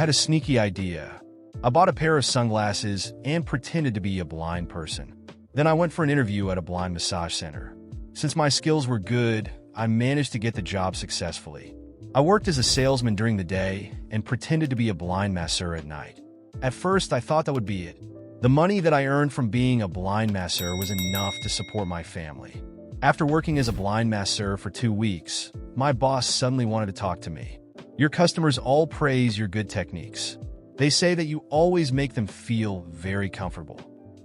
had a sneaky idea. I bought a pair of sunglasses and pretended to be a blind person. Then I went for an interview at a blind massage center. Since my skills were good, I managed to get the job successfully. I worked as a salesman during the day and pretended to be a blind masseur at night. At first, I thought that would be it. The money that I earned from being a blind masseur was enough to support my family. After working as a blind masseur for 2 weeks, my boss suddenly wanted to talk to me. Your customers all praise your good techniques. They say that you always make them feel very comfortable.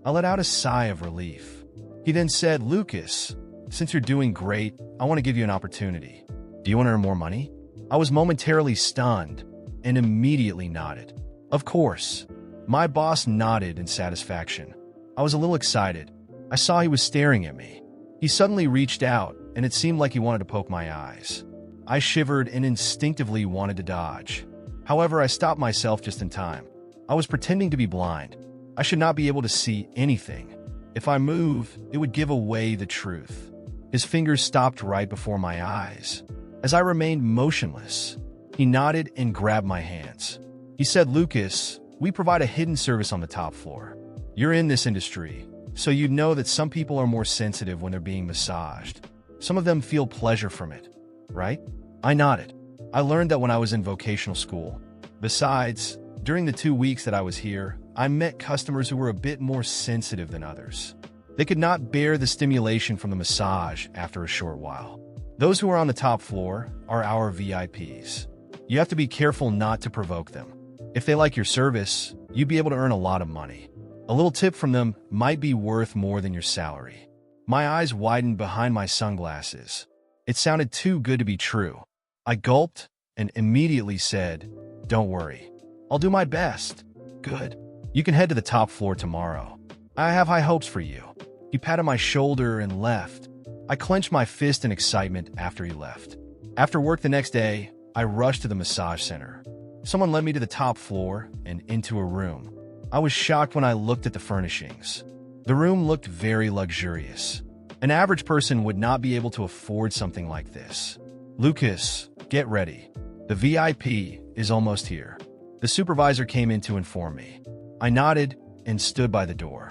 I let out a sigh of relief. He then said, "Lucas, since you're doing great, I want to give you an opportunity. Do you want to earn more money?" I was momentarily stunned and immediately nodded. Of course. My boss nodded in satisfaction. I was a little excited. I saw he was staring at me. He suddenly reached out, and it seemed like he wanted to poke my eyes. I shivered and instinctively wanted to dodge. However, I stopped myself just in time. I was pretending to be blind. I should not be able to see anything. If I move, it would give away the truth. His fingers stopped right before my eyes. As I remained motionless, he nodded and grabbed my hands. He said, "Lucas, we provide a hidden service on the top floor. You're in this industry, so you know that some people are more sensitive when they're being massaged. Some of them feel pleasure from it, right?" I nodded. I learned that when I was in vocational school. Besides, during the 2 weeks that I was here, I met customers who were a bit more sensitive than others. They could not bear the stimulation from the massage after a short while. Those who are on the top floor are our VIPs. You have to be careful not to provoke them. If they like your service, you'd be able to earn a lot of money. A little tip from them might be worth more than your salary. My eyes widened behind my sunglasses. It sounded too good to be true. I gulped and immediately said, "Don't worry. I'll do my best." "Good. You can head to the top floor tomorrow. I have high hopes for you." He patted my shoulder and left. I clenched my fist in excitement after he left. After work the next day, I rushed to the massage center. Someone led me to the top floor and into a room. I was shocked when I looked at the furnishings. The room looked very luxurious. An average person would not be able to afford something like this. "Lucas, get ready. The VIP is almost here." The supervisor came in to inform me. I nodded and stood by the door.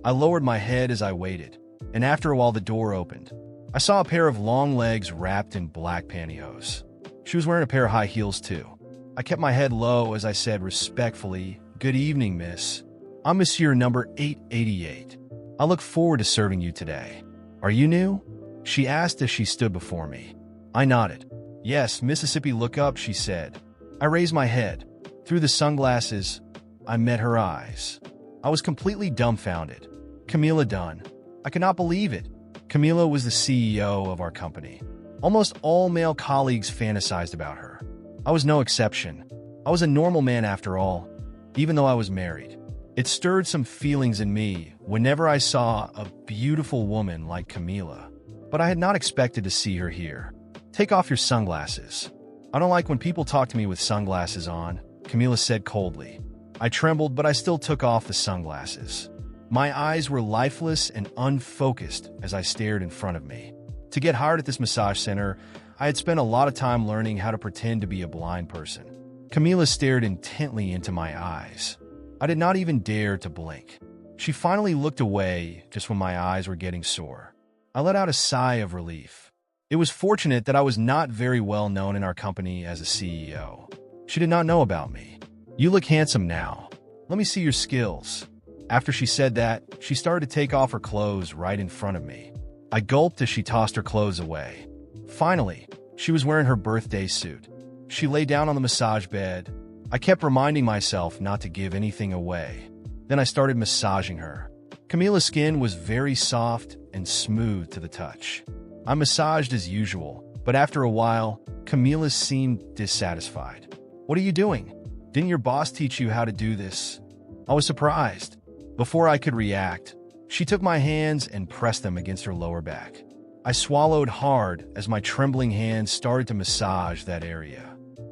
I lowered my head as I waited, and after a while the door opened. I saw a pair of long legs wrapped in black pantyhose. She was wearing a pair of high heels too. I kept my head low as I said respectfully, "Good evening, miss. I'm Monsieur number 888. I look forward to serving you today. Are you new?" she asked as she stood before me. I nodded. "Yes, Mississippi, look up," she said. I raised my head. Through the sunglasses, I met her eyes. I was completely dumbfounded. Camila Dunn. I could not believe it. Camila was the CEO of our company. Almost all male colleagues fantasized about her. I was no exception. I was a normal man after all, even though I was married. It stirred some feelings in me whenever I saw a beautiful woman like Camila. But I had not expected to see her here. "Take off your sunglasses." "I don't like when people talk to me with sunglasses on," Camila said coldly. I trembled, but I still took off the sunglasses. My eyes were lifeless and unfocused as I stared in front of me. To get hired at this massage center, I had spent a lot of time learning how to pretend to be a blind person. Camila stared intently into my eyes. I did not even dare to blink. She finally looked away just when my eyes were getting sore. I let out a sigh of relief. It was fortunate that I was not very well known in our company as a CEO. She did not know about me. "You look handsome now. Let me see your skills." After she said that, she started to take off her clothes right in front of me. I gulped as she tossed her clothes away. Finally, she was wearing her birthday suit. She lay down on the massage bed. I kept reminding myself not to give anything away. Then I started massaging her. Camila's skin was very soft and smooth to the touch. I massaged as usual, but after a while, Camila seemed dissatisfied. "What are you doing? Didn't your boss teach you how to do this?" I was surprised. Before I could react, she took my hands and pressed them against her lower back. I swallowed hard as my trembling hands started to massage that area.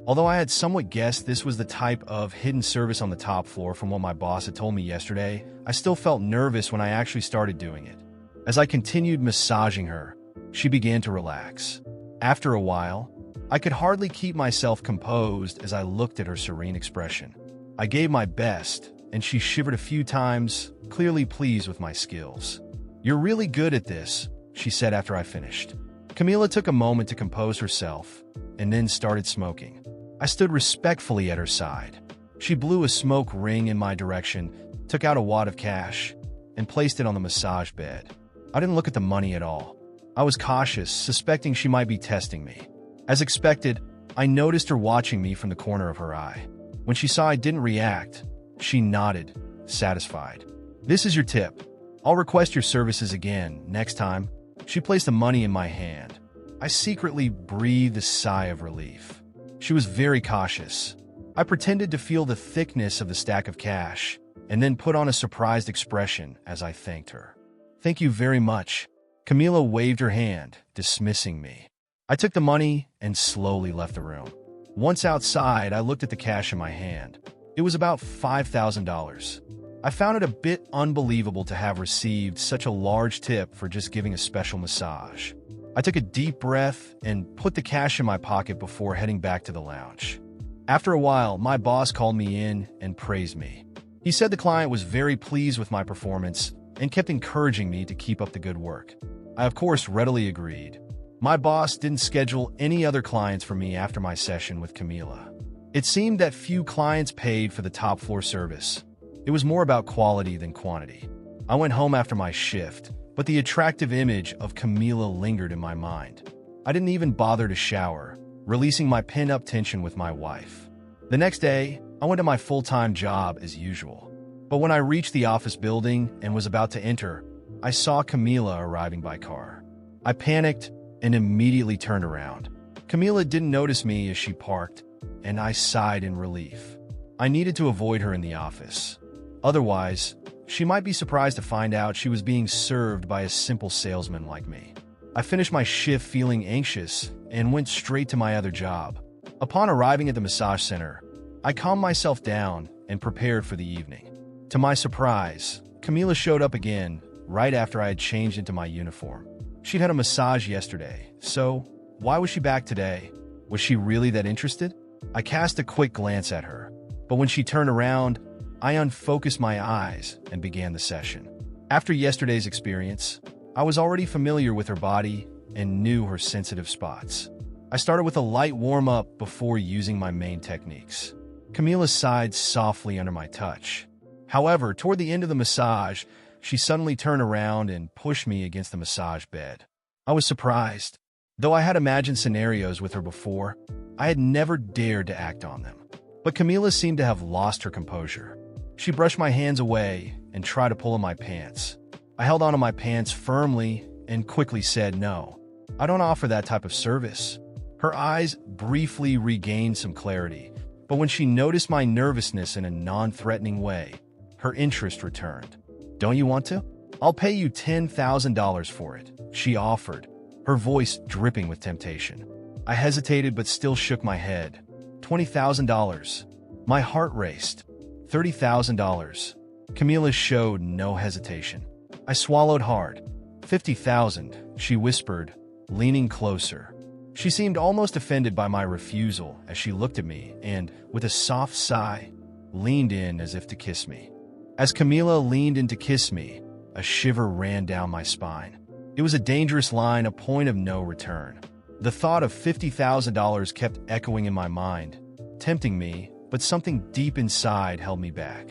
Although I had somewhat guessed this was the type of hidden service on the top floor from what my boss had told me yesterday, I still felt nervous when I actually started doing it. As I continued massaging her, she began to relax. After a while, I could hardly keep myself composed as I looked at her serene expression. I gave my best, and she shivered a few times, clearly pleased with my skills. "You're really good at this," she said after I finished. Camila took a moment to compose herself, and then started smoking. I stood respectfully at her side. She blew a smoke ring in my direction, took out a wad of cash, and placed it on the massage bed. I didn't look at the money at all. I was cautious, suspecting she might be testing me. As expected, I noticed her watching me from the corner of her eye. When she saw I didn't react, she nodded, satisfied. "This is your tip. I'll request your services again next time." She placed the money in my hand. I secretly breathed a sigh of relief. She was very cautious. I pretended to feel the thickness of the stack of cash, and then put on a surprised expression as I thanked her. "Thank you very much." Camila waved her hand, dismissing me. I took the money and slowly left the room. Once outside, I looked at the cash in my hand. It was about $5,000. I found it a bit unbelievable to have received such a large tip for just giving a special massage. I took a deep breath and put the cash in my pocket before heading back to the lounge. After a while, my boss called me in and praised me. He said the client was very pleased with my performance and kept encouraging me to keep up the good work. I, of course, readily agreed. My boss didn't schedule any other clients for me after my session with Camila. It seemed that few clients paid for the top floor service. It was more about quality than quantity. I went home after my shift, but the attractive image of Camila lingered in my mind. I didn't even bother to shower, releasing my pent-up tension with my wife. The next day, I went to my full-time job as usual. But when I reached the office building and was about to enter, I saw Camila arriving by car. I panicked and immediately turned around. Camila didn't notice me as she parked, and I sighed in relief. I needed to avoid her in the office. Otherwise, she might be surprised to find out she was being served by a simple salesman like me. I finished my shift feeling anxious and went straight to my other job. Upon arriving at the massage center, I calmed myself down and prepared for the evening. To my surprise, Camila showed up again right after I had changed into my uniform. She'd had a massage yesterday, so why was she back today? Was she really that interested? I cast a quick glance at her, but when she turned around, I unfocused my eyes and began the session. After yesterday's experience, I was already familiar with her body and knew her sensitive spots. I started with a light warm-up before using my main techniques. Camila sighed softly under my touch. However, toward the end of the massage, she suddenly turned around and pushed me against the massage bed. I was surprised. Though I had imagined scenarios with her before, I had never dared to act on them. But Camila seemed to have lost her composure. She brushed my hands away and tried to pull on my pants. I held onto my pants firmly and quickly said, "No, I don't offer that type of service." Her eyes briefly regained some clarity, but when she noticed my nervousness in a non-threatening way, her interest returned. "Don't you want to? I'll pay you $10,000 for it," she offered, her voice dripping with temptation. I hesitated but still shook my head. $20,000. My heart raced. $30,000. Camila showed no hesitation. I swallowed hard. $50,000, she whispered, leaning closer. She seemed almost offended by my refusal as she looked at me and, with a soft sigh, leaned in as if to kiss me. As Camila leaned in to kiss me, a shiver ran down my spine. It was a dangerous line, a point of no return. The thought of $50,000 kept echoing in my mind, tempting me, but something deep inside held me back.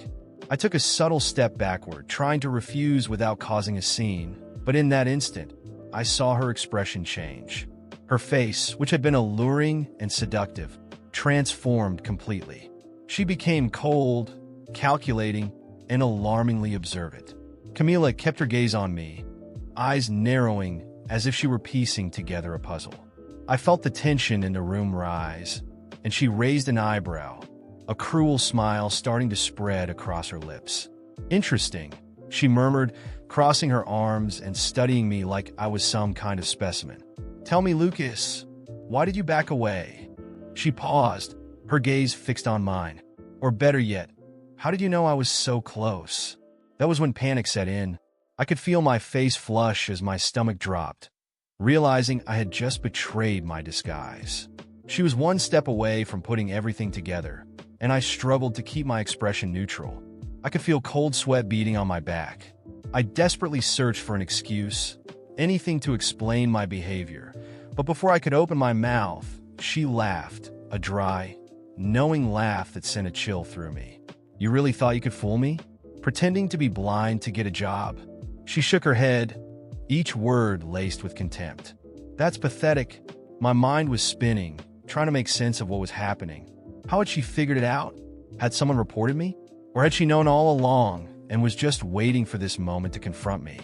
I took a subtle step backward, trying to refuse without causing a scene, but in that instant, I saw her expression change. Her face, which had been alluring and seductive, transformed completely. She became cold, calculating, and alarmingly observant. Camila kept her gaze on me, eyes narrowing as if she were piecing together a puzzle. I felt the tension in the room rise, and she raised an eyebrow, a cruel smile starting to spread across her lips. "Interesting," she murmured, crossing her arms and studying me like I was some kind of specimen. "Tell me, Lucas, why did you back away?" She paused, her gaze fixed on mine. "Or better yet, how did you know I was so close?" That was when panic set in. I could feel my face flush as my stomach dropped, realizing I had just betrayed my disguise. She was one step away from putting everything together, and I struggled to keep my expression neutral. I could feel cold sweat beading on my back. I desperately searched for an excuse, anything to explain my behavior. But before I could open my mouth, she laughed, a dry, knowing laugh that sent a chill through me. "You really thought you could fool me? Pretending to be blind to get a job?" She shook her head, each word laced with contempt. "That's pathetic." My mind was spinning, trying to make sense of what was happening. How had she figured it out? Had someone reported me? Or had she known all along and was just waiting for this moment to confront me?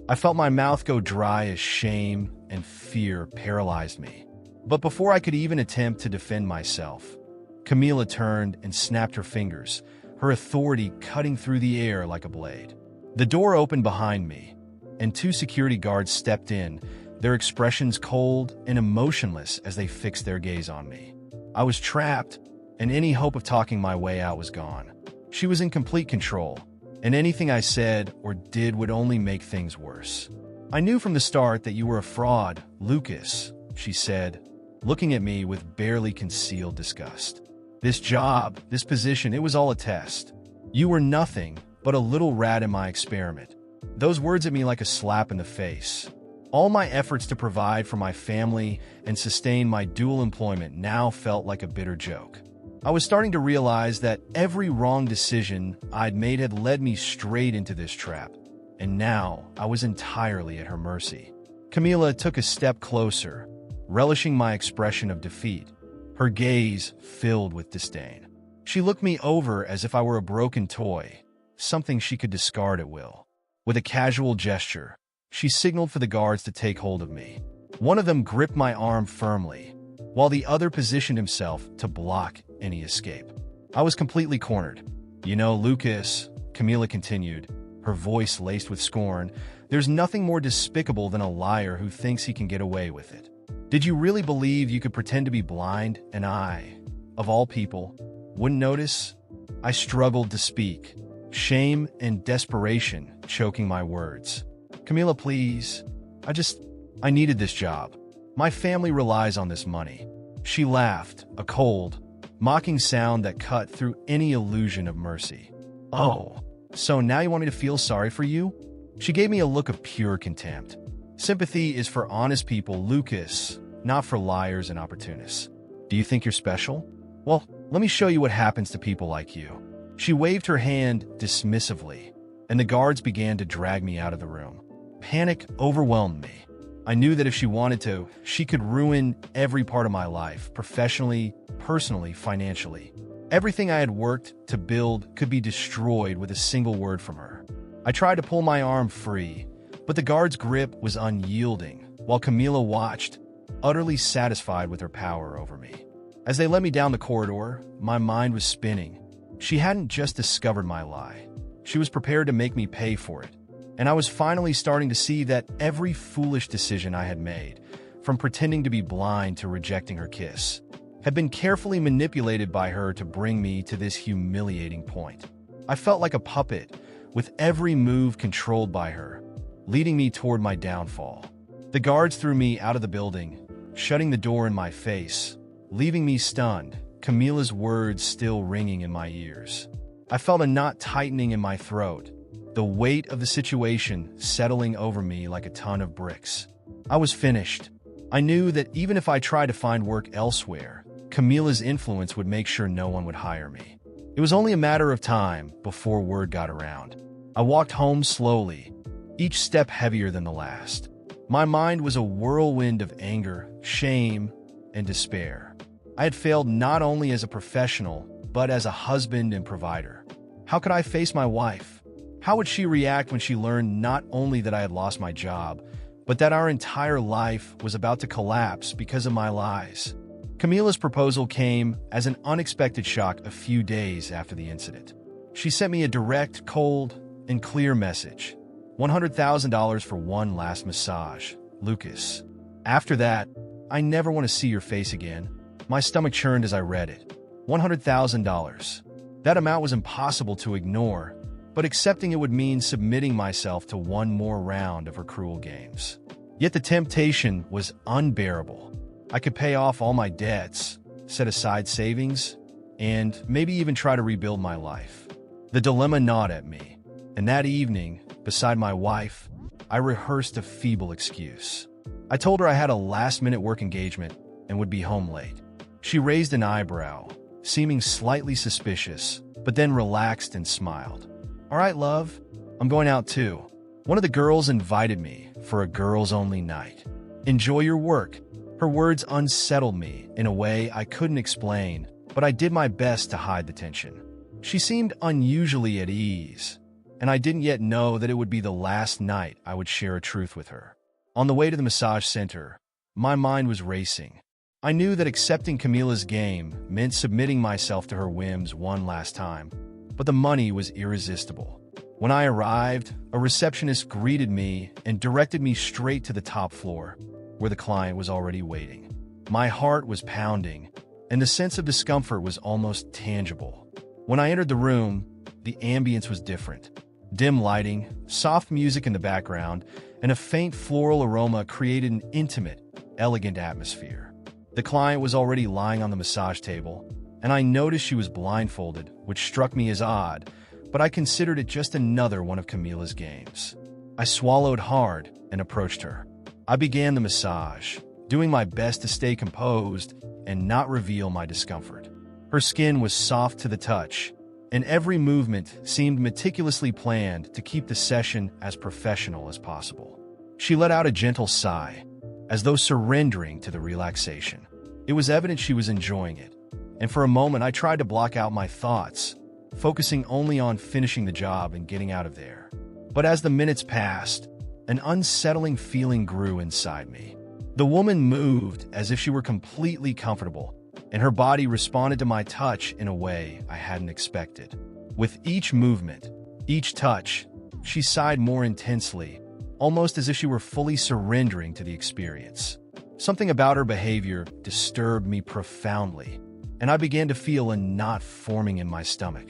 I felt my mouth go dry as shame and fear paralyzed me. But before I could even attempt to defend myself, Camila turned and snapped her fingers, her authority cutting through the air like a blade. The door opened behind me, and 2 security guards stepped in, their expressions cold and emotionless as they fixed their gaze on me. I was trapped, and any hope of talking my way out was gone. She was in complete control, and anything I said or did would only make things worse. "I knew from the start that you were a fraud, Lucas," she said, looking at me with barely concealed disgust. "This job, this position, it was all a test. You were nothing but a little rat in my experiment." Those words hit me like a slap in the face. All my efforts to provide for my family and sustain my dual employment now felt like a bitter joke. I was starting to realize that every wrong decision I'd made had led me straight into this trap, and now I was entirely at her mercy. Camila took a step closer, relishing my expression of defeat, her gaze filled with disdain. She looked me over as if I were a broken toy, something she could discard at will. With a casual gesture, she signaled for the guards to take hold of me. One of them gripped my arm firmly, while the other positioned himself to block any escape. I was completely cornered. "You know, Lucas," Camila continued, her voice laced with scorn, "there's nothing more despicable than a liar who thinks he can get away with it. Did you really believe you could pretend to be blind and I, of all people, wouldn't notice?" I struggled to speak, shame and desperation choking my words. "Camila, please. I needed this job. My family relies on this money." She laughed, a cold, mocking sound that cut through any illusion of mercy. "Oh, so now you want me to feel sorry for you?" She gave me a look of pure contempt. "Sympathy is for honest people, Lucas, not for liars and opportunists. Do you think you're special? Well, let me show you what happens to people like you." She waved her hand dismissively, and the guards began to drag me out of the room. Panic overwhelmed me. I knew that if she wanted to, she could ruin every part of my life, professionally, personally, financially. Everything I had worked to build could be destroyed with a single word from her. I tried to pull my arm free, but the guard's grip was unyielding, while Camila watched, utterly satisfied with her power over me. As they led me down the corridor, my mind was spinning. She hadn't just discovered my lie. She was prepared to make me pay for it. And I was finally starting to see that every foolish decision I had made, from pretending to be blind to rejecting her kiss, had been carefully manipulated by her to bring me to this humiliating point. I felt like a puppet, with every move controlled by her, leading me toward my downfall. The guards threw me out of the building, shutting the door in my face, leaving me stunned, Camila's words still ringing in my ears. I felt a knot tightening in my throat, the weight of the situation settling over me like a ton of bricks. I was finished. I knew that even if I tried to find work elsewhere, Camila's influence would make sure no one would hire me. It was only a matter of time before word got around. I walked home slowly, each step heavier than the last. My mind was a whirlwind of anger, shame, and despair. I had failed not only as a professional, but as a husband and provider. How could I face my wife? How would she react when she learned not only that I had lost my job, but that our entire life was about to collapse because of my lies? Camila's proposal came as an unexpected shock a few days after the incident. She sent me a direct, cold, and clear message. $100,000 for one last massage, Lucas. After that, I never want to see your face again. My stomach churned as I read it. $100,000. That amount was impossible to ignore, but accepting it would mean submitting myself to one more round of her cruel games. Yet the temptation was unbearable. I could pay off all my debts, set aside savings, and maybe even try to rebuild my life. The dilemma gnawed at me, and that evening, beside my wife, I rehearsed a feeble excuse. I told her I had a last-minute work engagement and would be home late. She raised an eyebrow, seeming slightly suspicious, but then relaxed and smiled. "All right, love, I'm going out too. One of the girls invited me for a girls-only night. Enjoy your work." Her words unsettled me in a way I couldn't explain, but I did my best to hide the tension. She seemed unusually at ease, and I didn't yet know that it would be the last night I would share a truth with her. On the way to the massage center, my mind was racing. I knew that accepting Camila's game meant submitting myself to her whims one last time, but the money was irresistible. When I arrived, a receptionist greeted me and directed me straight to the top floor, where the client was already waiting. My heart was pounding, and the sense of discomfort was almost tangible. When I entered the room, the ambience was different. Dim lighting, soft music in the background, and a faint floral aroma created an intimate, elegant atmosphere. The client was already lying on the massage table, and I noticed she was blindfolded, which struck me as odd, but I considered it just another one of Camila's games. I swallowed hard and approached her. I began the massage, doing my best to stay composed and not reveal my discomfort. Her skin was soft to the touch, and every movement seemed meticulously planned to keep the session as professional as possible. She let out a gentle sigh, as though surrendering to the relaxation. It was evident she was enjoying it, and for a moment I tried to block out my thoughts, focusing only on finishing the job and getting out of there. But as the minutes passed, an unsettling feeling grew inside me. The woman moved as if she were completely comfortable, and her body responded to my touch in a way I hadn't expected. With each movement, each touch, she sighed more intensely, almost as if she were fully surrendering to the experience. Something about her behavior disturbed me profoundly, and I began to feel a knot forming in my stomach.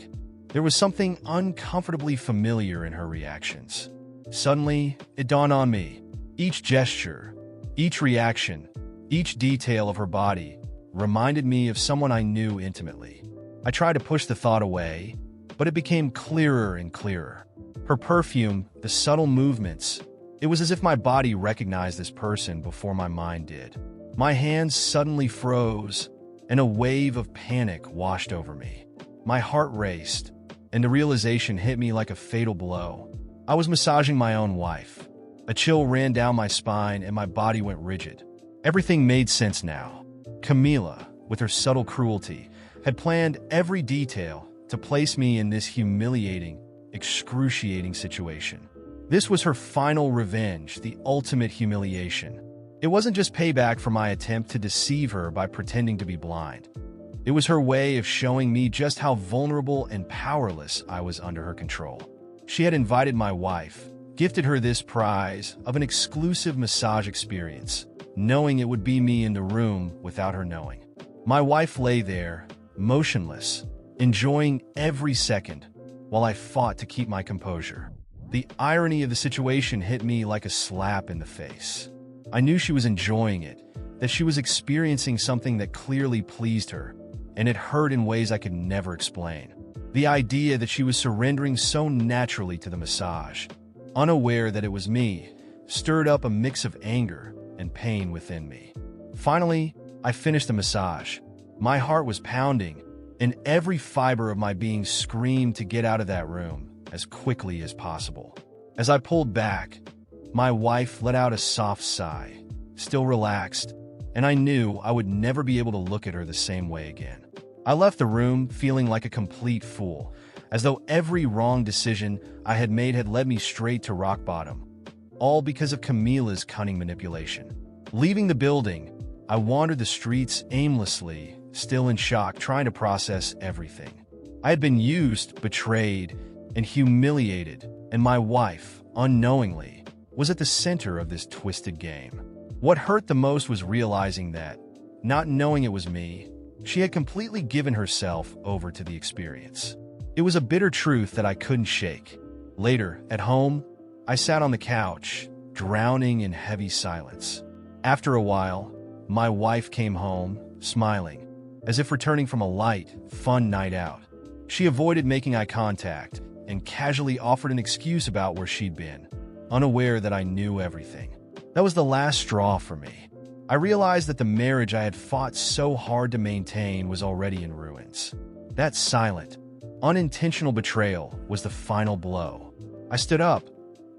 There was something uncomfortably familiar in her reactions. Suddenly, it dawned on me. Each gesture, each reaction, each detail of her body reminded me of someone I knew intimately. I tried to push the thought away, but it became clearer and clearer. Her perfume, the subtle movements, it was as if my body recognized this person before my mind did. My hands suddenly froze, and a wave of panic washed over me. My heart raced, and the realization hit me like a fatal blow. I was massaging my own wife. A chill ran down my spine and my body went rigid. Everything made sense now. Camila, with her subtle cruelty, had planned every detail to place me in this humiliating, excruciating situation. This was her final revenge, the ultimate humiliation. It wasn't just payback for my attempt to deceive her by pretending to be blind. It was her way of showing me just how vulnerable and powerless I was under her control. She had invited my wife, gifted her this prize of an exclusive massage experience, knowing it would be me in the room without her knowing. My wife lay there, motionless, enjoying every second, while I fought to keep my composure. The irony of the situation hit me like a slap in the face. I knew she was enjoying it, that she was experiencing something that clearly pleased her, and it hurt in ways I could never explain. The idea that she was surrendering so naturally to the massage, unaware that it was me, stirred up a mix of anger and pain within me. Finally, I finished the massage. My heart was pounding, and every fiber of my being screamed to get out of that room as quickly as possible. As I pulled back, my wife let out a soft sigh, still relaxed, and I knew I would never be able to look at her the same way again. I left the room feeling like a complete fool, as though every wrong decision I had made had led me straight to rock bottom, all because of Camila's cunning manipulation. Leaving the building, I wandered the streets aimlessly, still in shock, trying to process everything. I had been used, betrayed, and humiliated, and my wife, unknowingly, was at the center of this twisted game. What hurt the most was realizing that, not knowing it was me, she had completely given herself over to the experience. It was a bitter truth that I couldn't shake. Later, at home, I sat on the couch, drowning in heavy silence. After a while, My wife came home, smiling, as if returning from a light, fun night out. She avoided making eye contact and casually offered an excuse about where she'd been, unaware that I knew everything. That was the last straw for me. I realized that the marriage I had fought so hard to maintain was already in ruins. That silent, unintentional betrayal was the final blow. I stood up,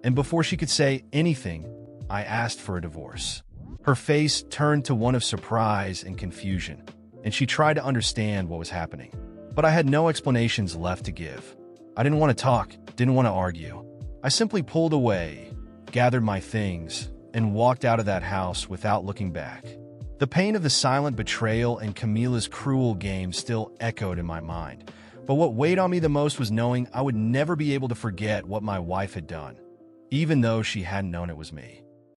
and before she could say anything, I asked for a divorce. Her face turned to one of surprise and confusion, and she tried to understand what was happening. But I had no explanations left to give. I didn't want to talk, didn't want to argue. I simply pulled away, gathered my things, and walked out of that house without looking back. The pain of the silent betrayal and Camila's cruel game still echoed in my mind, but what weighed on me the most was knowing I would never be able to forget what my wife had done, even though she hadn't known it was me.